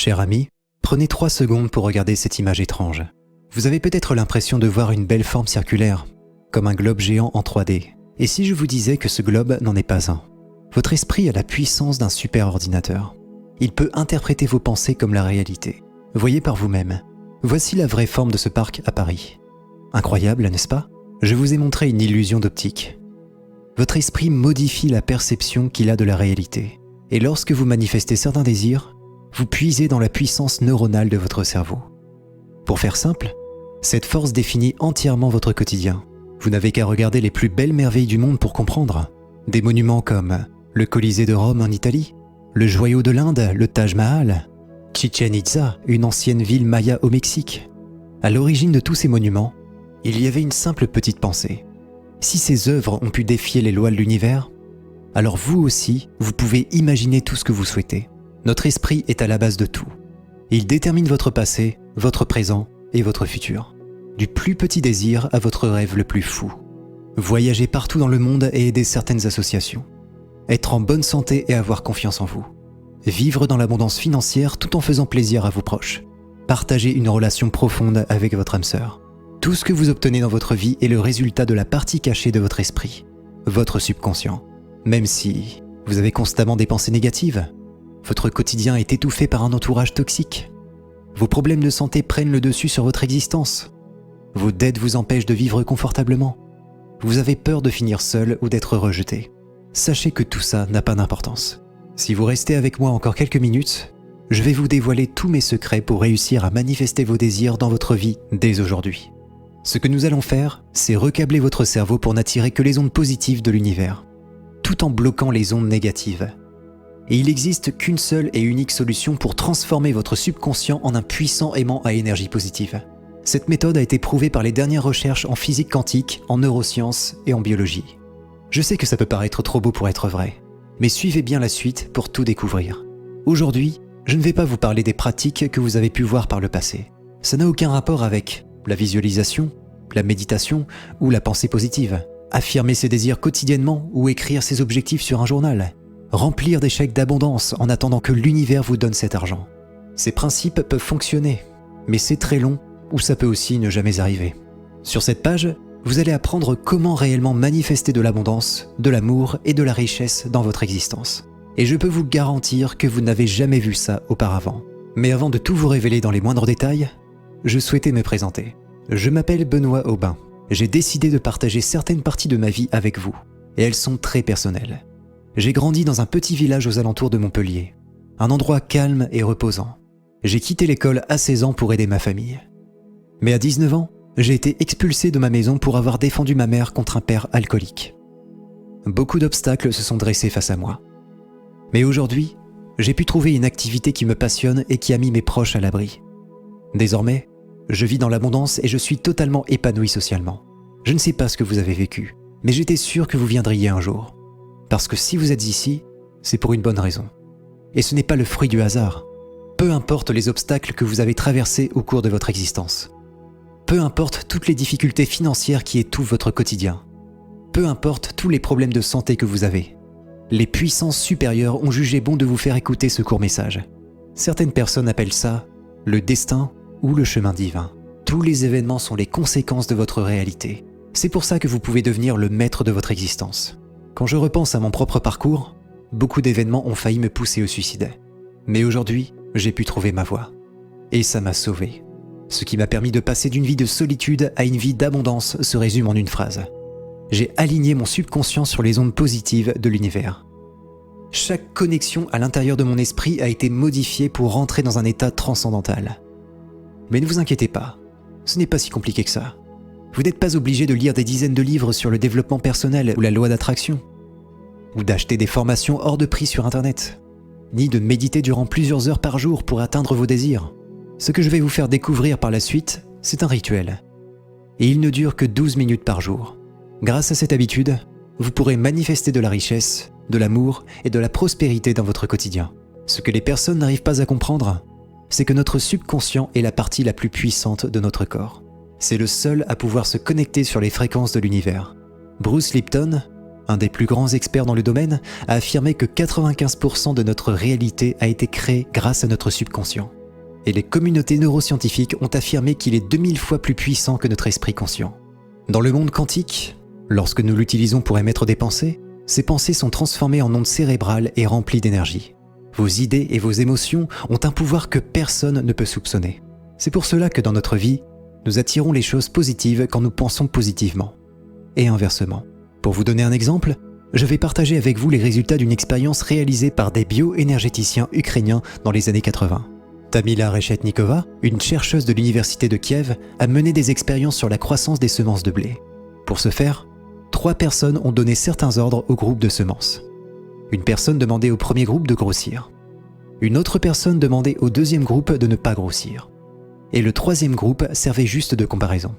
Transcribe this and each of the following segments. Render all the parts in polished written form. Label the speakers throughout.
Speaker 1: Cher ami, prenez 3 secondes pour regarder cette image étrange. Vous avez peut-être l'impression de voir une belle forme circulaire, comme un globe géant en 3D. Et si je vous disais que ce globe n'en est pas un? Votre esprit a la puissance d'un super ordinateur. Il peut interpréter vos pensées comme la réalité. Voyez par vous-même. Voici la vraie forme de ce parc à Paris. Incroyable, n'est-ce pas? Je vous ai montré une illusion d'optique. Votre esprit modifie la perception qu'il a de la réalité. Et lorsque vous manifestez certains désirs, vous puisez dans la puissance neuronale de votre cerveau. Pour faire simple, cette force définit entièrement votre quotidien. Vous n'avez qu'à regarder les plus belles merveilles du monde pour comprendre. Des monuments comme le Colisée de Rome en Italie, le joyau de l'Inde, le Taj Mahal, Chichen Itza, une ancienne ville maya au Mexique. À l'origine de tous ces monuments, il y avait une simple petite pensée. Si ces œuvres ont pu défier les lois de l'univers, alors vous aussi, vous pouvez imaginer tout ce que vous souhaitez. Notre esprit est à la base de tout. Il détermine votre passé, votre présent et votre futur. Du plus petit désir à votre rêve le plus fou. Voyager partout dans le monde et aider certaines associations. Être en bonne santé et avoir confiance en vous. Vivre dans l'abondance financière tout en faisant plaisir à vos proches. Partager une relation profonde avec votre âme sœur. Tout ce que vous obtenez dans votre vie est le résultat de la partie cachée de votre esprit, votre subconscient. Même si vous avez constamment des pensées négatives, votre quotidien est étouffé par un entourage toxique. Vos problèmes de santé prennent le dessus sur votre existence. Vos dettes vous empêchent de vivre confortablement. Vous avez peur de finir seul ou d'être rejeté. Sachez que tout ça n'a pas d'importance. Si vous restez avec moi encore quelques minutes, je vais vous dévoiler tous mes secrets pour réussir à manifester vos désirs dans votre vie dès aujourd'hui. Ce que nous allons faire, c'est recabler votre cerveau pour n'attirer que les ondes positives de l'univers, tout en bloquant les ondes négatives. Et il n'existe qu'une seule et unique solution pour transformer votre subconscient en un puissant aimant à énergie positive. Cette méthode a été prouvée par les dernières recherches en physique quantique, en neurosciences et en biologie. Je sais que ça peut paraître trop beau pour être vrai, mais suivez bien la suite pour tout découvrir. Aujourd'hui, je ne vais pas vous parler des pratiques que vous avez pu voir par le passé. Ça n'a aucun rapport avec la visualisation, la méditation ou la pensée positive. Affirmer ses désirs quotidiennement ou écrire ses objectifs sur un journal. Remplir des chèques d'abondance en attendant que l'univers vous donne cet argent. Ces principes peuvent fonctionner, mais c'est très long ou ça peut aussi ne jamais arriver. Sur cette page, vous allez apprendre comment réellement manifester de l'abondance, de l'amour et de la richesse dans votre existence. Et je peux vous garantir que vous n'avez jamais vu ça auparavant. Mais avant de tout vous révéler dans les moindres détails, je souhaitais me présenter. Je m'appelle Benoît Aubin. J'ai décidé de partager certaines parties de ma vie avec vous, et elles sont très personnelles. J'ai grandi dans un petit village aux alentours de Montpellier, un endroit calme et reposant. J'ai quitté l'école à 16 ans pour aider ma famille. Mais à 19 ans, j'ai été expulsé de ma maison pour avoir défendu ma mère contre un père alcoolique. Beaucoup d'obstacles se sont dressés face à moi. Mais aujourd'hui, j'ai pu trouver une activité qui me passionne et qui a mis mes proches à l'abri. Désormais, je vis dans l'abondance et je suis totalement épanoui socialement. Je ne sais pas ce que vous avez vécu, mais j'étais sûr que vous viendriez un jour. Parce que si vous êtes ici, c'est pour une bonne raison. Et ce n'est pas le fruit du hasard. Peu importe les obstacles que vous avez traversés au cours de votre existence. Peu importe toutes les difficultés financières qui étouffent votre quotidien. Peu importe tous les problèmes de santé que vous avez. Les puissances supérieures ont jugé bon de vous faire écouter ce court message. Certaines personnes appellent ça le destin ou le chemin divin. Tous les événements sont les conséquences de votre réalité. C'est pour ça que vous pouvez devenir le maître de votre existence. Quand je repense à mon propre parcours, beaucoup d'événements ont failli me pousser au suicide. Mais aujourd'hui, j'ai pu trouver ma voie. Et ça m'a sauvé. Ce qui m'a permis de passer d'une vie de solitude à une vie d'abondance se résume en une phrase. J'ai aligné mon subconscient sur les ondes positives de l'univers. Chaque connexion à l'intérieur de mon esprit a été modifiée pour rentrer dans un état transcendantal. Mais ne vous inquiétez pas, ce n'est pas si compliqué que ça. Vous n'êtes pas obligé de lire des dizaines de livres sur le développement personnel ou la loi d'attraction, ou d'acheter des formations hors de prix sur Internet, ni de méditer durant plusieurs heures par jour pour atteindre vos désirs. Ce que je vais vous faire découvrir par la suite, c'est un rituel. Et il ne dure que 12 minutes par jour. Grâce à cette habitude, vous pourrez manifester de la richesse, de l'amour et de la prospérité dans votre quotidien. Ce que les personnes n'arrivent pas à comprendre, c'est que notre subconscient est la partie la plus puissante de notre corps. C'est le seul à pouvoir se connecter sur les fréquences de l'univers. Bruce Lipton, un des plus grands experts dans le domaine, a affirmé que 95% de notre réalité a été créée grâce à notre subconscient. Et les communautés neuroscientifiques ont affirmé qu'il est 2000 fois plus puissant que notre esprit conscient. Dans le monde quantique, lorsque nous l'utilisons pour émettre des pensées, ces pensées sont transformées en ondes cérébrales et remplies d'énergie. Vos idées et vos émotions ont un pouvoir que personne ne peut soupçonner. C'est pour cela que dans notre vie, nous attirons les choses positives quand nous pensons positivement. Et inversement. Pour vous donner un exemple, je vais partager avec vous les résultats d'une expérience réalisée par des bioénergéticiens ukrainiens dans les années 80. Tamila Reshetnikova, une chercheuse de l'université de Kiev, a mené des expériences sur la croissance des semences de blé. Pour ce faire, 3 personnes ont donné certains ordres au groupe de semences. Une personne demandait au premier groupe de grossir. Une autre personne demandait au deuxième groupe de ne pas grossir. Et le troisième groupe servait juste de comparaison.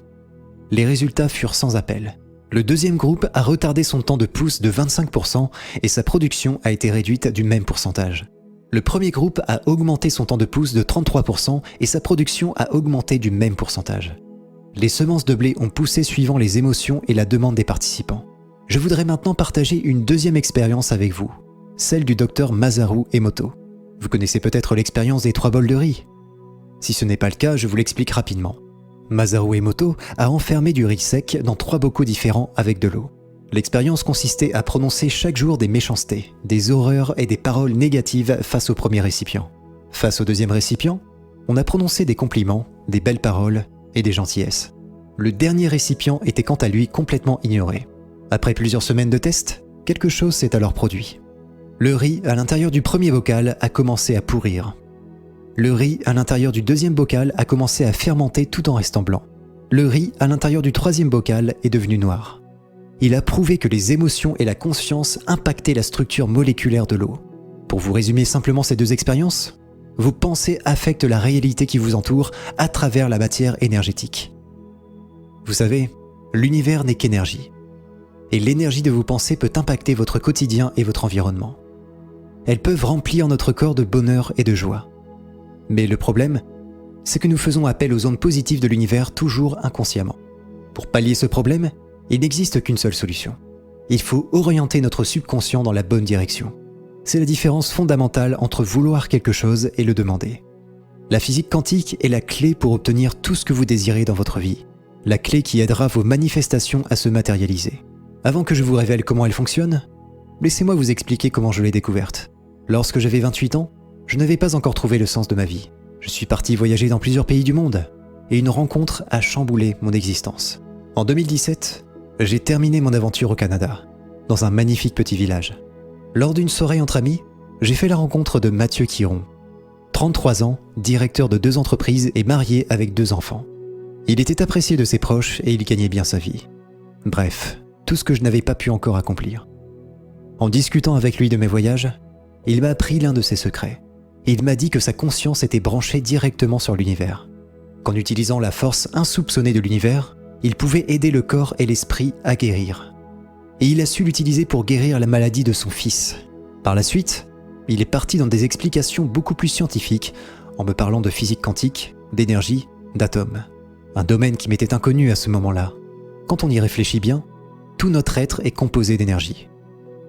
Speaker 1: Les résultats furent sans appel. Le deuxième groupe a retardé son temps de pousse de 25% et sa production a été réduite du même pourcentage. Le premier groupe a augmenté son temps de pousse de 33% et sa production a augmenté du même pourcentage. Les semences de blé ont poussé suivant les émotions et la demande des participants. Je voudrais maintenant partager une deuxième expérience avec vous, celle du docteur Masaru Emoto. Vous connaissez peut-être l'expérience des 3 bols de riz. Si ce n'est pas le cas, je vous l'explique rapidement. Masaru Emoto a enfermé du riz sec dans 3 bocaux différents avec de l'eau. L'expérience consistait à prononcer chaque jour des méchancetés, des horreurs et des paroles négatives face au premier récipient. Face au deuxième récipient, on a prononcé des compliments, des belles paroles et des gentillesses. Le dernier récipient était quant à lui complètement ignoré. Après plusieurs semaines de tests, quelque chose s'est alors produit. Le riz à l'intérieur du premier bocal a commencé à pourrir. Le riz à l'intérieur du deuxième bocal a commencé à fermenter tout en restant blanc. Le riz à l'intérieur du troisième bocal est devenu noir. Il a prouvé que les émotions et la conscience impactaient la structure moléculaire de l'eau. Pour vous résumer simplement ces 2 expériences, vos pensées affectent la réalité qui vous entoure à travers la matière énergétique. Vous savez, l'univers n'est qu'énergie. Et l'énergie de vos pensées peut impacter votre quotidien et votre environnement. Elles peuvent remplir notre corps de bonheur et de joie. Mais le problème, c'est que nous faisons appel aux ondes positives de l'univers toujours inconsciemment. Pour pallier ce problème, il n'existe qu'une seule solution. Il faut orienter notre subconscient dans la bonne direction. C'est la différence fondamentale entre vouloir quelque chose et le demander. La physique quantique est la clé pour obtenir tout ce que vous désirez dans votre vie. La clé qui aidera vos manifestations à se matérialiser. Avant que je vous révèle comment elle fonctionne, laissez-moi vous expliquer comment je l'ai découverte. Lorsque j'avais 28 ans, je n'avais pas encore trouvé le sens de ma vie. Je suis parti voyager dans plusieurs pays du monde et une rencontre a chamboulé mon existence. En 2017, j'ai terminé mon aventure au Canada, dans un magnifique petit village. Lors d'une soirée entre amis, j'ai fait la rencontre de Mathieu Quiron. 33 ans, directeur de 2 entreprises et marié avec 2 enfants. Il était apprécié de ses proches et il gagnait bien sa vie. Bref, tout ce que je n'avais pas pu encore accomplir. En discutant avec lui de mes voyages, il m'a appris l'un de ses secrets. Il m'a dit que sa conscience était branchée directement sur l'univers. Qu'en utilisant la force insoupçonnée de l'univers, il pouvait aider le corps et l'esprit à guérir. Et il a su l'utiliser pour guérir la maladie de son fils. Par la suite, il est parti dans des explications beaucoup plus scientifiques en me parlant de physique quantique, d'énergie, d'atomes. Un domaine qui m'était inconnu à ce moment-là. Quand on y réfléchit bien, tout notre être est composé d'énergie.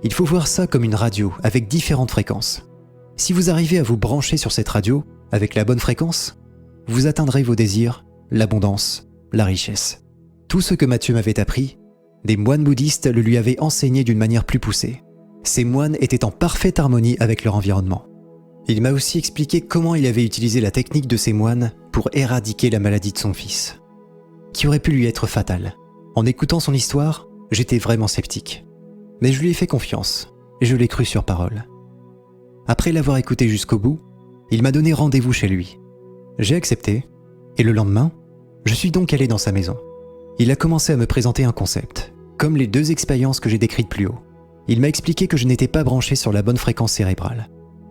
Speaker 1: Il faut voir ça comme une radio avec différentes fréquences. Si vous arrivez à vous brancher sur cette radio avec la bonne fréquence, vous atteindrez vos désirs, l'abondance, la richesse. Tout ce que Mathieu m'avait appris, des moines bouddhistes le lui avaient enseigné d'une manière plus poussée. Ces moines étaient en parfaite harmonie avec leur environnement. Il m'a aussi expliqué comment il avait utilisé la technique de ces moines pour éradiquer la maladie de son fils, qui aurait pu lui être fatale. En écoutant son histoire, j'étais vraiment sceptique. Mais je lui ai fait confiance et je l'ai cru sur parole. Après l'avoir écouté jusqu'au bout, il m'a donné rendez-vous chez lui. J'ai accepté et le lendemain, je suis donc allé dans sa maison. Il a commencé à me présenter un concept, comme les 2 expériences que j'ai décrites plus haut. Il m'a expliqué que je n'étais pas branché sur la bonne fréquence cérébrale.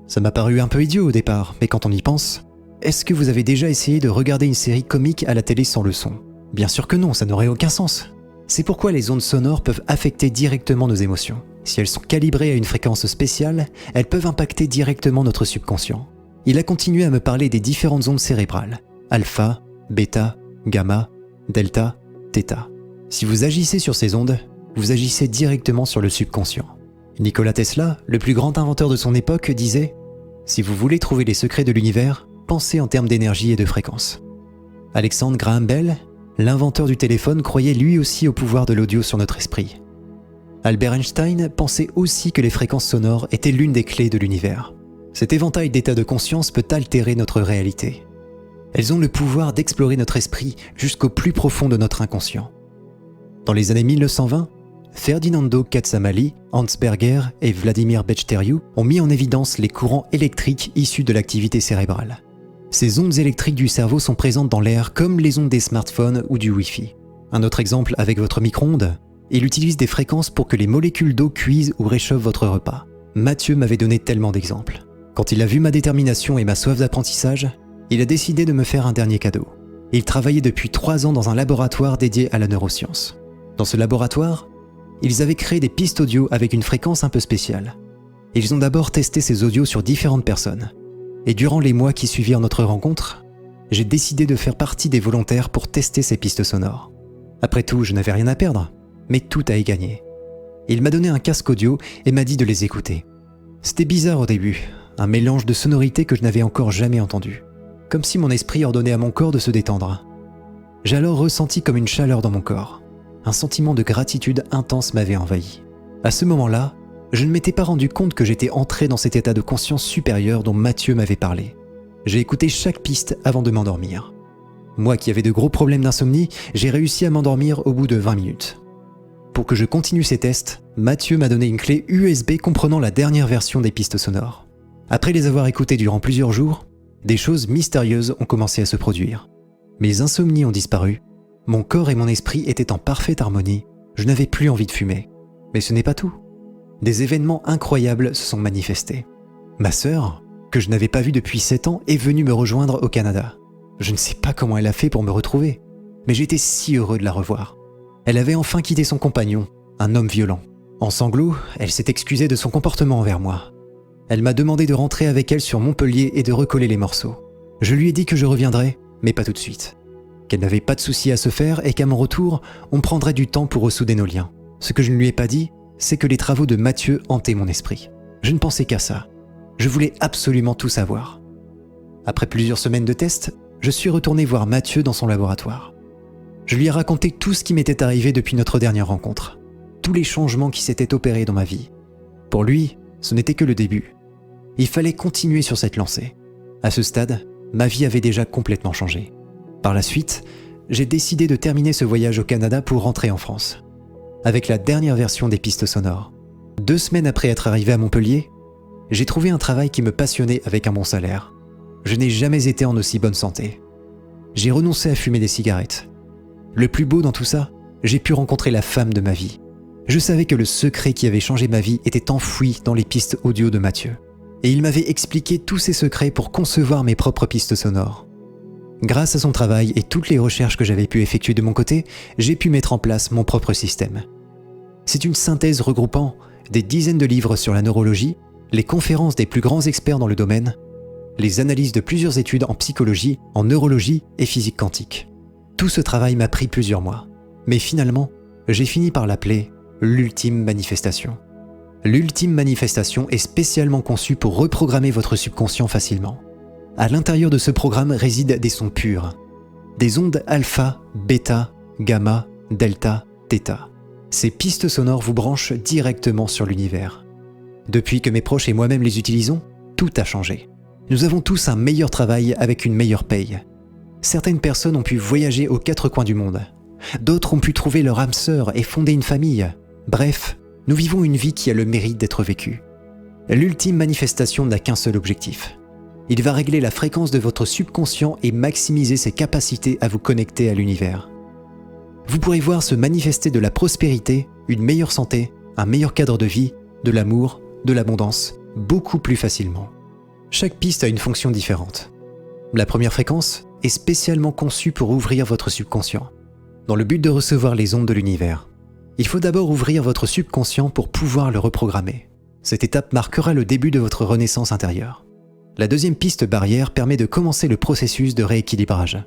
Speaker 1: Ça m'a paru un peu idiot au départ, mais quand on y pense, est-ce que vous avez déjà essayé de regarder une série comique à la télé sans le son ? Bien sûr que non, ça n'aurait aucun sens. C'est pourquoi les ondes sonores peuvent affecter directement nos émotions. Si elles sont calibrées à une fréquence spéciale, elles peuvent impacter directement notre subconscient. Il a continué à me parler des différentes ondes cérébrales, alpha, bêta, gamma, delta, θ. Si vous agissez sur ces ondes, vous agissez directement sur le subconscient. Nikola Tesla, le plus grand inventeur de son époque, disait « Si vous voulez trouver les secrets de l'univers, pensez en termes d'énergie et de fréquence. » Alexander Graham Bell, l'inventeur du téléphone, croyait lui aussi au pouvoir de l'audio sur notre esprit. Albert Einstein pensait aussi que les fréquences sonores étaient l'une des clés de l'univers. Cet éventail d'états de conscience peut altérer notre réalité. Elles ont le pouvoir d'explorer notre esprit jusqu'au plus profond de notre inconscient. Dans les années 1920, Ferdinando Cazzamali, Hans Berger et Vladimir Bechteriou ont mis en évidence les courants électriques issus de l'activité cérébrale. Ces ondes électriques du cerveau sont présentes dans l'air comme les ondes des smartphones ou du Wi-Fi. Un autre exemple avec votre micro-ondes, il utilise des fréquences pour que les molécules d'eau cuisent ou réchauffent votre repas. Mathieu m'avait donné tellement d'exemples. Quand il a vu ma détermination et ma soif d'apprentissage, il a décidé de me faire un dernier cadeau. Il travaillait depuis 3 ans dans un laboratoire dédié à la neuroscience. Dans ce laboratoire, ils avaient créé des pistes audio avec une fréquence un peu spéciale. Ils ont d'abord testé ces audios sur différentes personnes. Et durant les mois qui suivirent notre rencontre, j'ai décidé de faire partie des volontaires pour tester ces pistes sonores. Après tout, je n'avais rien à perdre, mais tout à y gagner. Il m'a donné un casque audio et m'a dit de les écouter. C'était bizarre au début, un mélange de sonorités que je n'avais encore jamais entendu. Comme si mon esprit ordonnait à mon corps de se détendre. J'ai alors ressenti comme une chaleur dans mon corps. Un sentiment de gratitude intense m'avait envahi. À ce moment-là, je ne m'étais pas rendu compte que j'étais entré dans cet état de conscience supérieure dont Mathieu m'avait parlé. J'ai écouté chaque piste avant de m'endormir. Moi qui avais de gros problèmes d'insomnie, j'ai réussi à m'endormir au bout de 20 minutes. Pour que je continue ces tests, Mathieu m'a donné une clé USB comprenant la dernière version des pistes sonores. Après les avoir écoutées durant plusieurs jours, des choses mystérieuses ont commencé à se produire. Mes insomnies ont disparu, mon corps et mon esprit étaient en parfaite harmonie, je n'avais plus envie de fumer. Mais ce n'est pas tout. Des événements incroyables se sont manifestés. Ma sœur, que je n'avais pas vue depuis 7 ans, est venue me rejoindre au Canada. Je ne sais pas comment elle a fait pour me retrouver, mais j'étais si heureux de la revoir. Elle avait enfin quitté son compagnon, un homme violent. En sanglots, elle s'est excusée de son comportement envers moi. Elle m'a demandé de rentrer avec elle sur Montpellier et de recoller les morceaux. Je lui ai dit que je reviendrais, mais pas tout de suite. Qu'elle n'avait pas de souci à se faire et qu'à mon retour, on prendrait du temps pour ressouder nos liens. Ce que je ne lui ai pas dit, c'est que les travaux de Mathieu hantaient mon esprit. Je ne pensais qu'à ça. Je voulais absolument tout savoir. Après plusieurs semaines de tests, je suis retourné voir Mathieu dans son laboratoire. Je lui ai raconté tout ce qui m'était arrivé depuis notre dernière rencontre. Tous les changements qui s'étaient opérés dans ma vie. Pour lui, ce n'était que le début. Il fallait continuer sur cette lancée. À ce stade, ma vie avait déjà complètement changé. Par la suite, j'ai décidé de terminer ce voyage au Canada pour rentrer en France. Avec la dernière version des pistes sonores. 2 semaines après être arrivé à Montpellier, j'ai trouvé un travail qui me passionnait avec un bon salaire. Je n'ai jamais été en aussi bonne santé. J'ai renoncé à fumer des cigarettes. Le plus beau dans tout ça, j'ai pu rencontrer la femme de ma vie. Je savais que le secret qui avait changé ma vie était enfoui dans les pistes audio de Mathieu. Et il m'avait expliqué tous ces secrets pour concevoir mes propres pistes sonores. Grâce à son travail et toutes les recherches que j'avais pu effectuer de mon côté, j'ai pu mettre en place mon propre système. C'est une synthèse regroupant des dizaines de livres sur la neurologie, les conférences des plus grands experts dans le domaine, les analyses de plusieurs études en psychologie, en neurologie et physique quantique. Tout ce travail m'a pris plusieurs mois. Mais finalement, j'ai fini par l'appeler l'ultime manifestation. L'ultime manifestation est spécialement conçue pour reprogrammer votre subconscient facilement. À l'intérieur de ce programme résident des sons purs. Des ondes alpha, bêta, gamma, delta, θ. Ces pistes sonores vous branchent directement sur l'univers. Depuis que mes proches et moi-même les utilisons, tout a changé. Nous avons tous un meilleur travail avec une meilleure paye. Certaines personnes ont pu voyager aux 4 coins du monde. D'autres ont pu trouver leur âme sœur et fonder une famille. Bref, nous vivons une vie qui a le mérite d'être vécue. L'ultime manifestation n'a qu'un seul objectif. Il va régler la fréquence de votre subconscient et maximiser ses capacités à vous connecter à l'univers. Vous pourrez voir se manifester de la prospérité, une meilleure santé, un meilleur cadre de vie, de l'amour, de l'abondance, beaucoup plus facilement. Chaque piste a une fonction différente. La première fréquence est spécialement conçue pour ouvrir votre subconscient, dans le but de recevoir les ondes de l'univers. Il faut d'abord ouvrir votre subconscient pour pouvoir le reprogrammer. Cette étape marquera le début de votre renaissance intérieure. La deuxième piste barrière permet de commencer le processus de rééquilibrage.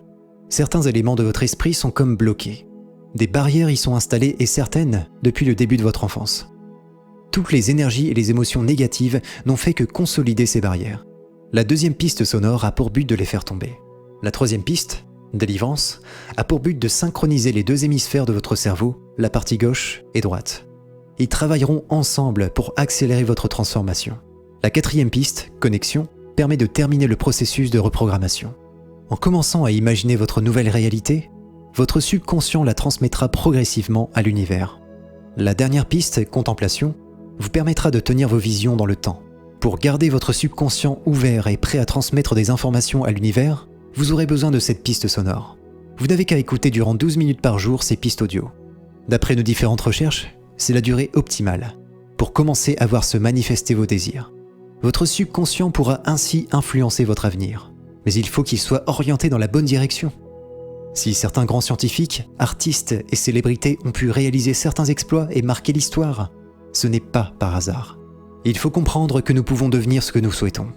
Speaker 1: Certains éléments de votre esprit sont comme bloqués. Des barrières y sont installées et certaines depuis le début de votre enfance. Toutes les énergies et les émotions négatives n'ont fait que consolider ces barrières. La deuxième piste sonore a pour but de les faire tomber. La troisième piste, délivrance, a pour but de synchroniser les deux hémisphères de votre cerveau, la partie gauche et droite. Ils travailleront ensemble pour accélérer votre transformation. La quatrième piste, connexion, permet de terminer le processus de reprogrammation. En commençant à imaginer votre nouvelle réalité, votre subconscient la transmettra progressivement à l'univers. La dernière piste, contemplation, vous permettra de tenir vos visions dans le temps. Pour garder votre subconscient ouvert et prêt à transmettre des informations à l'univers, vous aurez besoin de cette piste sonore. Vous n'avez qu'à écouter durant 12 minutes par jour ces pistes audio. D'après nos différentes recherches, c'est la durée optimale pour commencer à voir se manifester vos désirs. Votre subconscient pourra ainsi influencer votre avenir, mais il faut qu'il soit orienté dans la bonne direction. Si certains grands scientifiques, artistes et célébrités ont pu réaliser certains exploits et marquer l'histoire, ce n'est pas par hasard. Il faut comprendre que nous pouvons devenir ce que nous souhaitons.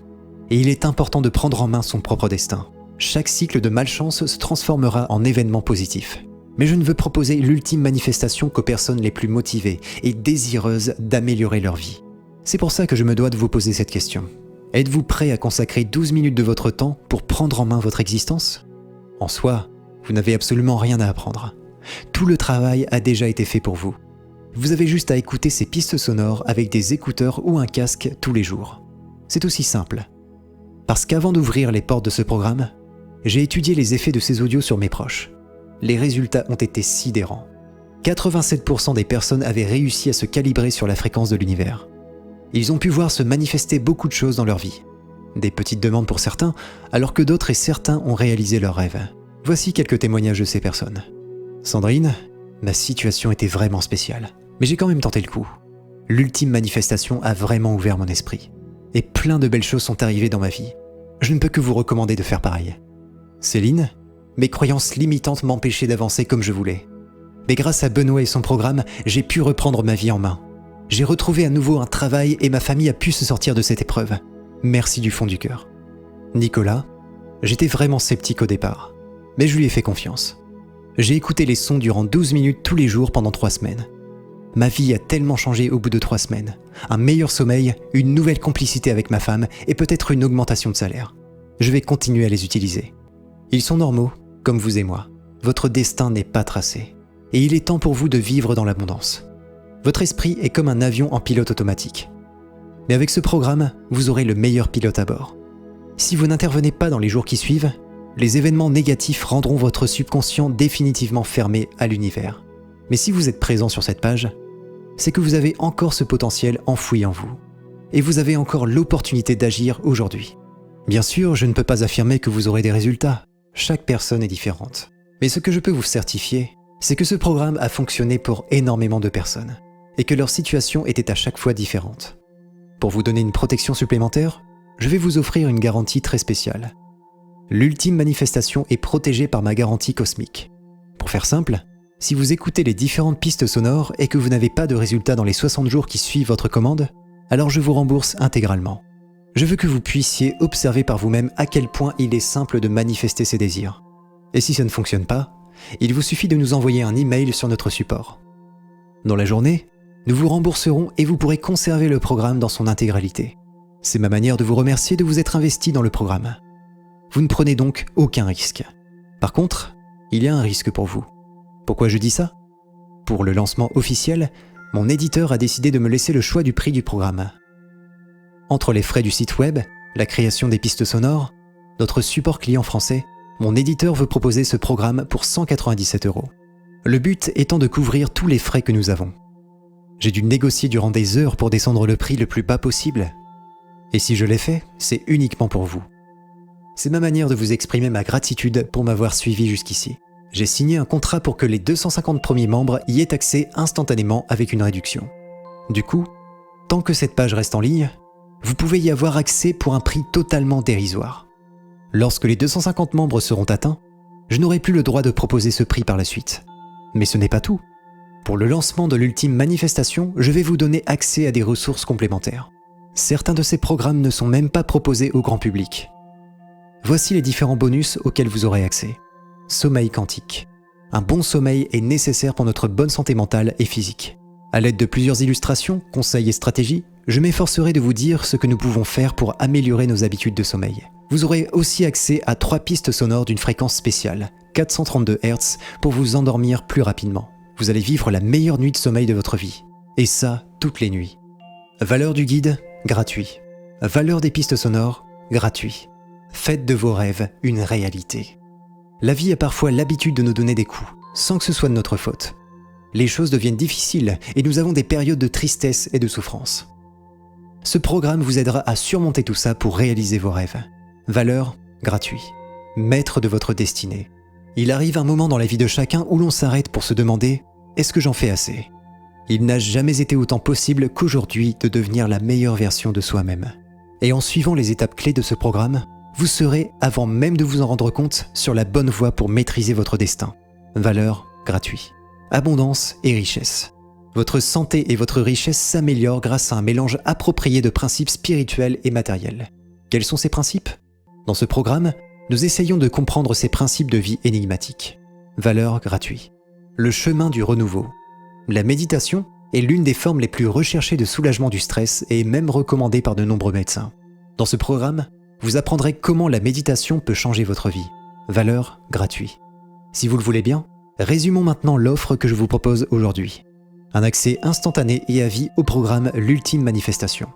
Speaker 1: Et il est important de prendre en main son propre destin. Chaque cycle de malchance se transformera en événement positif. Mais je ne veux proposer l'ultime manifestation qu'aux personnes les plus motivées et désireuses d'améliorer leur vie. C'est pour ça que je me dois de vous poser cette question. Êtes-vous prêt à consacrer 12 minutes de votre temps pour prendre en main votre existence ? En soi, vous n'avez absolument rien à apprendre. Tout le travail a déjà été fait pour vous. Vous avez juste à écouter ces pistes sonores avec des écouteurs ou un casque tous les jours. C'est aussi simple. Parce qu'avant d'ouvrir les portes de ce programme, j'ai étudié les effets de ces audios sur mes proches. Les résultats ont été sidérants. 87% des personnes avaient réussi à se calibrer sur la fréquence de l'univers. Ils ont pu voir se manifester beaucoup de choses dans leur vie. Des petites demandes pour certains, alors que d'autres et certains ont réalisé leurs rêves. Voici quelques témoignages de ces personnes. Sandrine, ma situation était vraiment spéciale, mais j'ai quand même tenté le coup. L'ultime manifestation a vraiment ouvert mon esprit. Et plein de belles choses sont arrivées dans ma vie. Je ne peux que vous recommander de faire pareil. Céline, mes croyances limitantes m'empêchaient d'avancer comme je voulais. Mais grâce à Benoît et son programme, j'ai pu reprendre ma vie en main. J'ai retrouvé à nouveau un travail et ma famille a pu se sortir de cette épreuve. Merci du fond du cœur. Nicolas, j'étais vraiment sceptique au départ, mais je lui ai fait confiance. J'ai écouté les sons durant 12 minutes tous les jours pendant 3 semaines. Ma vie a tellement changé au bout de 3 semaines. Un meilleur sommeil, une nouvelle complicité avec ma femme et peut-être une augmentation de salaire. Je vais continuer à les utiliser. Ils sont normaux, comme vous et moi. Votre destin n'est pas tracé. Et il est temps pour vous de vivre dans l'abondance. Votre esprit est comme un avion en pilote automatique. Mais avec ce programme, vous aurez le meilleur pilote à bord. Si vous n'intervenez pas dans les jours qui suivent, les événements négatifs rendront votre subconscient définitivement fermé à l'univers. Mais si vous êtes présent sur cette page, c'est que vous avez encore ce potentiel enfoui en vous. Et vous avez encore l'opportunité d'agir aujourd'hui. Bien sûr, je ne peux pas affirmer que vous aurez des résultats. Chaque personne est différente. Mais ce que je peux vous certifier, c'est que ce programme a fonctionné pour énormément de personnes et que leur situation était à chaque fois différente. Pour vous donner une protection supplémentaire, je vais vous offrir une garantie très spéciale. L'ultime manifestation est protégée par ma garantie cosmique. Pour faire simple, si vous écoutez les différentes pistes sonores et que vous n'avez pas de résultat dans les 60 jours qui suivent votre commande, alors je vous rembourse intégralement. Je veux que vous puissiez observer par vous-même à quel point il est simple de manifester ses désirs. Et si ça ne fonctionne pas, il vous suffit de nous envoyer un email sur notre support. Dans la journée, nous vous rembourserons et vous pourrez conserver le programme dans son intégralité. C'est ma manière de vous remercier de vous être investi dans le programme. Vous ne prenez donc aucun risque. Par contre, il y a un risque pour vous. Pourquoi je dis ça ? Pour le lancement officiel, mon éditeur a décidé de me laisser le choix du prix du programme. Entre les frais du site web, la création des pistes sonores, notre support client français, mon éditeur veut proposer ce programme pour 197 €. Le but étant de couvrir tous les frais que nous avons. J'ai dû négocier durant des heures pour descendre le prix le plus bas possible. Et si je l'ai fait, c'est uniquement pour vous. C'est ma manière de vous exprimer ma gratitude pour m'avoir suivi jusqu'ici. J'ai signé un contrat pour que les 250 premiers membres y aient accès instantanément avec une réduction. Du coup, tant que cette page reste en ligne, vous pouvez y avoir accès pour un prix totalement dérisoire. Lorsque les 250 membres seront atteints, je n'aurai plus le droit de proposer ce prix par la suite. Mais ce n'est pas tout. Pour le lancement de l'ultime manifestation, je vais vous donner accès à des ressources complémentaires. Certains de ces programmes ne sont même pas proposés au grand public. Voici les différents bonus auxquels vous aurez accès. Sommeil quantique, Un bon sommeil est nécessaire pour notre bonne santé mentale et physique. À l'aide de plusieurs illustrations, conseils et stratégies, je m'efforcerai de vous dire ce que nous pouvons faire pour améliorer nos habitudes de sommeil. Vous aurez aussi accès à 3 pistes sonores d'une fréquence spéciale, 432 Hz, pour vous endormir plus rapidement. Vous allez vivre la meilleure nuit de sommeil de votre vie. Et ça, toutes les nuits. Valeur du guide, gratuit. Valeur des pistes sonores, gratuit. Faites de vos rêves une réalité. La vie a parfois l'habitude de nous donner des coups, sans que ce soit de notre faute. Les choses deviennent difficiles et nous avons des périodes de tristesse et de souffrance. Ce programme vous aidera à surmonter tout ça pour réaliser vos rêves. Valeur, gratuit. Maître de votre destinée. Il arrive un moment dans la vie de chacun où l'on s'arrête pour se demander « Est-ce que j'en fais assez ?» Il n'a jamais été autant possible qu'aujourd'hui de devenir la meilleure version de soi-même. Et en suivant les étapes clés de ce programme, vous serez, avant même de vous en rendre compte, sur la bonne voie pour maîtriser votre destin. Valeur, gratuit. Abondance et richesse. Votre santé et votre richesse s'améliorent grâce à un mélange approprié de principes spirituels et matériels. Quels sont ces principes ? Dans ce programme, nous essayons de comprendre ces principes de vie énigmatiques. Valeur, gratuit. Le chemin du renouveau. La méditation est l'une des formes les plus recherchées de soulagement du stress et est même recommandée par de nombreux médecins. Dans ce programme, vous apprendrez comment la méditation peut changer votre vie. Valeur, gratuit. Si vous le voulez bien, résumons maintenant l'offre que je vous propose aujourd'hui. Un accès instantané et à vie au programme L'Ultime Manifestation.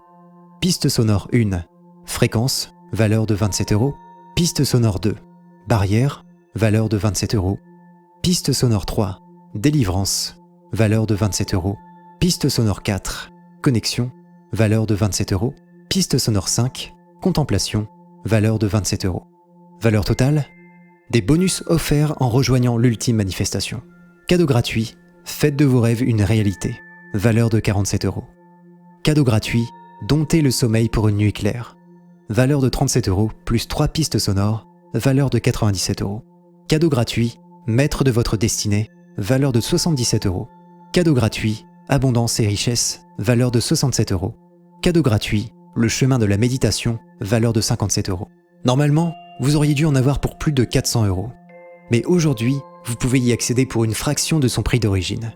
Speaker 1: Piste sonore 1. Fréquence, valeur de 27 €. Piste sonore 2. Barrière, valeur de 27 €. Piste sonore 3. Délivrance, valeur de 27 €. Piste sonore 4. Connexion, valeur de 27 €. Piste sonore 5. Contemplation, valeur de 27 €. Valeur totale, des bonus offerts en rejoignant l'Ultime Manifestation. Cadeau gratuit, faites de vos rêves une réalité, valeur de 47 €. Cadeau gratuit, domptez le sommeil pour une nuit claire, valeur de 37 € plus 3 pistes sonores, valeur de 97 €. Cadeau gratuit, maître de votre destinée, valeur de 77 €. Cadeau gratuit, abondance et richesse, valeur de 67 €. Cadeau gratuit, le chemin de la méditation, valeur de 57 €. Normalement, vous auriez dû en avoir pour plus de 400 €. Mais aujourd'hui, vous pouvez y accéder pour une fraction de son prix d'origine.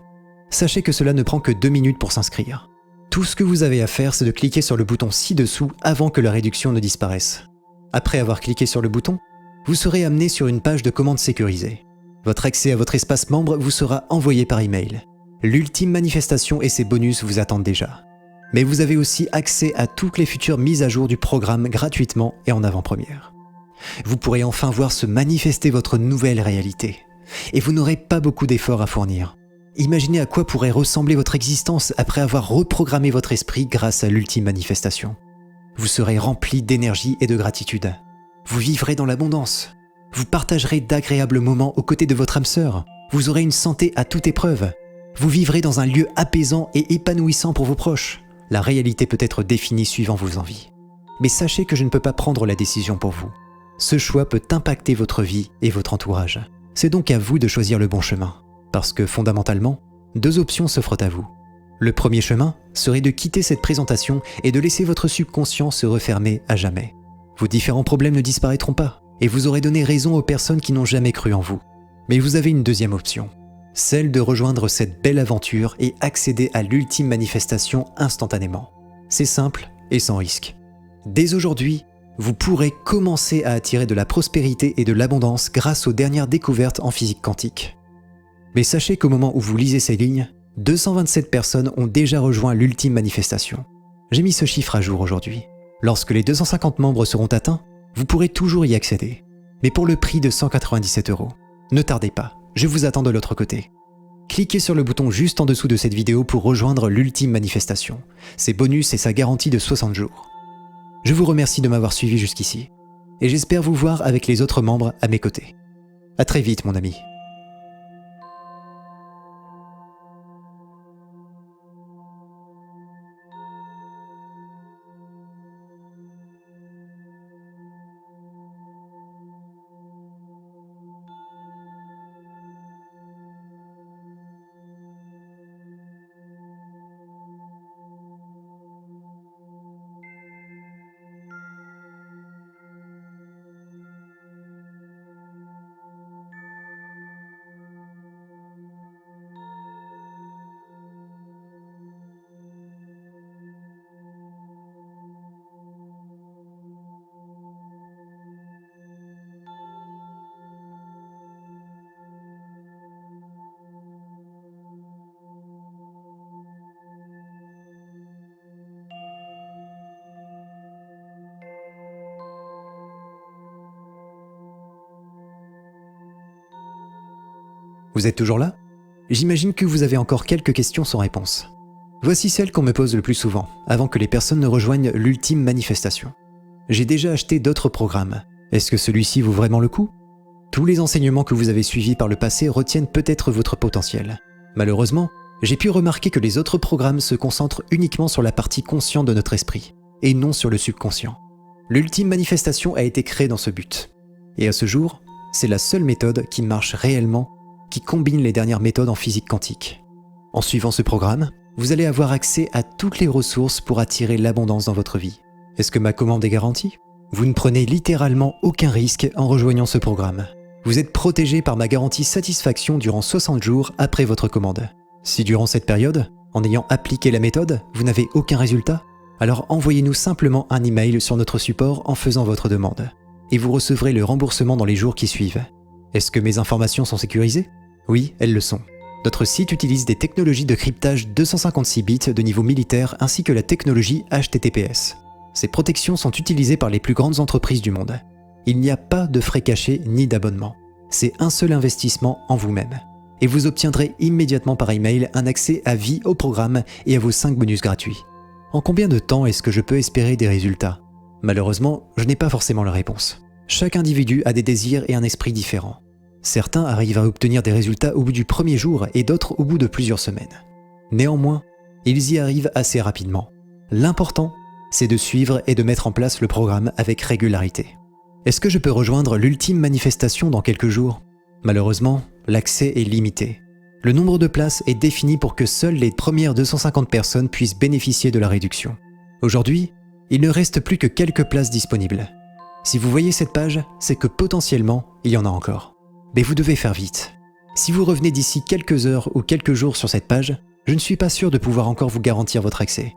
Speaker 1: Sachez que cela ne prend que 2 minutes pour s'inscrire. Tout ce que vous avez à faire, c'est de cliquer sur le bouton ci-dessous avant que la réduction ne disparaisse. Après avoir cliqué sur le bouton, vous serez amené sur une page de commande sécurisée. Votre accès à votre espace membre vous sera envoyé par email. L'Ultime Manifestation et ses bonus vous attendent déjà. Mais vous avez aussi accès à toutes les futures mises à jour du programme gratuitement et en avant-première. Vous pourrez enfin voir se manifester votre nouvelle réalité. Et vous n'aurez pas beaucoup d'efforts à fournir. Imaginez à quoi pourrait ressembler votre existence après avoir reprogrammé votre esprit grâce à l'Ultime Manifestation. Vous serez rempli d'énergie et de gratitude. Vous vivrez dans l'abondance. Vous partagerez d'agréables moments aux côtés de votre âme sœur. Vous aurez une santé à toute épreuve. Vous vivrez dans un lieu apaisant et épanouissant pour vos proches. La réalité peut être définie suivant vos envies. Mais sachez que je ne peux pas prendre la décision pour vous. Ce choix peut impacter votre vie et votre entourage. C'est donc à vous de choisir le bon chemin. Parce que fondamentalement, 2 options s'offrent à vous. Le premier chemin serait de quitter cette présentation et de laisser votre subconscient se refermer à jamais. Vos différents problèmes ne disparaîtront pas et vous aurez donné raison aux personnes qui n'ont jamais cru en vous. Mais vous avez une deuxième option. Celle de rejoindre cette belle aventure et accéder à l'Ultime Manifestation instantanément. C'est simple et sans risque. Dès aujourd'hui, vous pourrez commencer à attirer de la prospérité et de l'abondance grâce aux dernières découvertes en physique quantique. Mais sachez qu'au moment où vous lisez ces lignes, 227 personnes ont déjà rejoint l'Ultime Manifestation. J'ai mis ce chiffre à jour aujourd'hui. Lorsque les 250 membres seront atteints, vous pourrez toujours y accéder. Mais pour le prix de 197 €. Ne tardez pas. Je vous attends de l'autre côté. Cliquez sur le bouton juste en dessous de cette vidéo pour rejoindre l'Ultime Manifestation, ses bonus et sa garantie de 60 jours. Je vous remercie de m'avoir suivi jusqu'ici, et j'espère vous voir avec les autres membres à mes côtés. À très vite mon ami. Vous êtes toujours là? J'imagine que vous avez encore quelques questions sans réponse. Voici celle qu'on me pose le plus souvent, avant que les personnes ne rejoignent l'ultime manifestation. J'ai déjà acheté d'autres programmes. Est-ce que celui-ci vaut vraiment le coup? Tous les enseignements que vous avez suivis par le passé retiennent peut-être votre potentiel. Malheureusement, j'ai pu remarquer que les autres programmes se concentrent uniquement sur la partie consciente de notre esprit, et non sur le subconscient. L'ultime manifestation a été créée dans ce but. Et à ce jour, c'est la seule méthode qui marche réellement, qui combine les dernières méthodes en physique quantique. En suivant ce programme, vous allez avoir accès à toutes les ressources pour attirer l'abondance dans votre vie. Est-ce que ma commande est garantie? Vous ne prenez littéralement aucun risque en rejoignant ce programme. Vous êtes protégé par ma garantie satisfaction durant 60 jours après votre commande. Si durant cette période, en ayant appliqué la méthode, vous n'avez aucun résultat, alors envoyez-nous simplement un email sur notre support en faisant votre demande. Et vous recevrez le remboursement dans les jours qui suivent. Est-ce que mes informations sont sécurisées? Oui, elles le sont. Notre site utilise des technologies de cryptage 256 bits de niveau militaire ainsi que la technologie HTTPS. Ces protections sont utilisées par les plus grandes entreprises du monde. Il n'y a pas de frais cachés ni d'abonnement. C'est un seul investissement en vous-même. Et vous obtiendrez immédiatement par email un accès à vie au programme et à vos 5 bonus gratuits. En combien de temps est-ce que je peux espérer des résultats? Malheureusement, je n'ai pas forcément la réponse. Chaque individu a des désirs et un esprit différents. Certains arrivent à obtenir des résultats au bout du premier jour et d'autres au bout de plusieurs semaines. Néanmoins, ils y arrivent assez rapidement. L'important, c'est de suivre et de mettre en place le programme avec régularité. Est-ce que je peux rejoindre l'ultime manifestation dans quelques jours? Malheureusement, l'accès est limité. Le nombre de places est défini pour que seules les premières 250 personnes puissent bénéficier de la réduction. Aujourd'hui, il ne reste plus que quelques places disponibles. Si vous voyez cette page, c'est que potentiellement, il y en a encore. Mais vous devez faire vite. Si vous revenez d'ici quelques heures ou quelques jours sur cette page, je ne suis pas sûr de pouvoir encore vous garantir votre accès.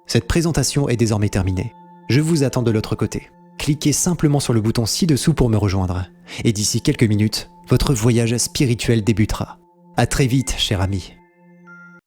Speaker 1: Cette présentation est désormais terminée. Je vous attends de l'autre côté. Cliquez simplement sur le bouton ci-dessous pour me rejoindre. Et d'ici quelques minutes, votre voyage spirituel débutera. À très vite, cher ami.